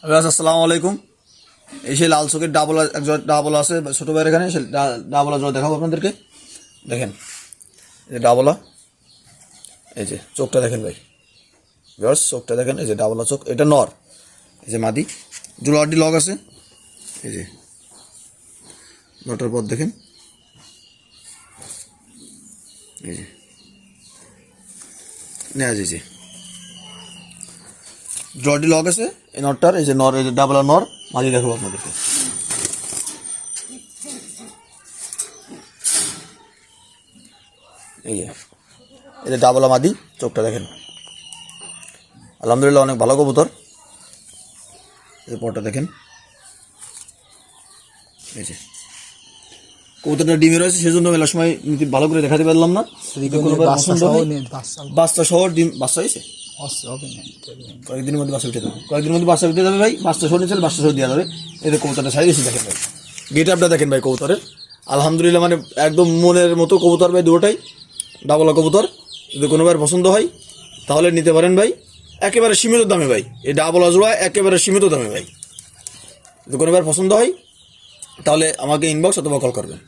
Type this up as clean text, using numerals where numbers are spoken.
আসসালামু আলাইকুম। এই সেই লাল চোখের ডাবল আছে ছোট ভাইয়ের এখানে, সেই ডাবলা জোড়া দেখাবো আপনাদেরকে। দেখেন এই যে ডাবলা, এই যে চোখটা দেখেন ভাই, ভিউয়ার্স চোখটা দেখেন, এই যে ডাবলা চোখ, এটা নর, এই যে মাদি, জোড়াটি লগ আছে, এই যে নটার পর দেখেন, এই যে নেওয়া যায়, যে জোড়াটি লগ আছে এই নটটার, এই যে নর, এই যে ডাবলা নর, মাদি দেখাবো আপনাদেরকে। এই যে ডাবলা মাদি, চোখটা দেখেন, আলহামদুলিল্লাহ অনেক ভালো কবুতর। এই পরটা দেখেন, এই যে কবুতরটা ডিমে রয়েছে, সেজন্য মেলার সময় ভালো করে দেখাতে পারলাম না। বাচ্চা সহ ডিম, বাচ্চা হয়েছে কয়েকদিনের মধ্যে, বাচ্চা উঠে যাবে, কয়েকদিনের মধ্যে বাচ্চা উঠে যাবে ভাই। বাচ্চা সহ নিচে বাচ্চা সহ দেওয়া যাবে। এদের কবুতরটা সাইজ এসে দেখেন ভাই, গেট আপটা দেখেন ভাই কবুতরের, আলহামদুলিল্লাহ মানে একদম মনের মতো কবুতর ভাই, দুটোটাই ডাবলা কবুতর। যদি কোনোবার পছন্দ হয় তাহলে নিতে পারেন ভাই, একেবারে সীমিত দামে ভাই। এই ডাবলা জোড়া একেবারে সীমিত দামে ভাই। যদি কোনোবার পছন্দ হয় তাহলে আমাকে ইনবক্স অথবা কল করবেন।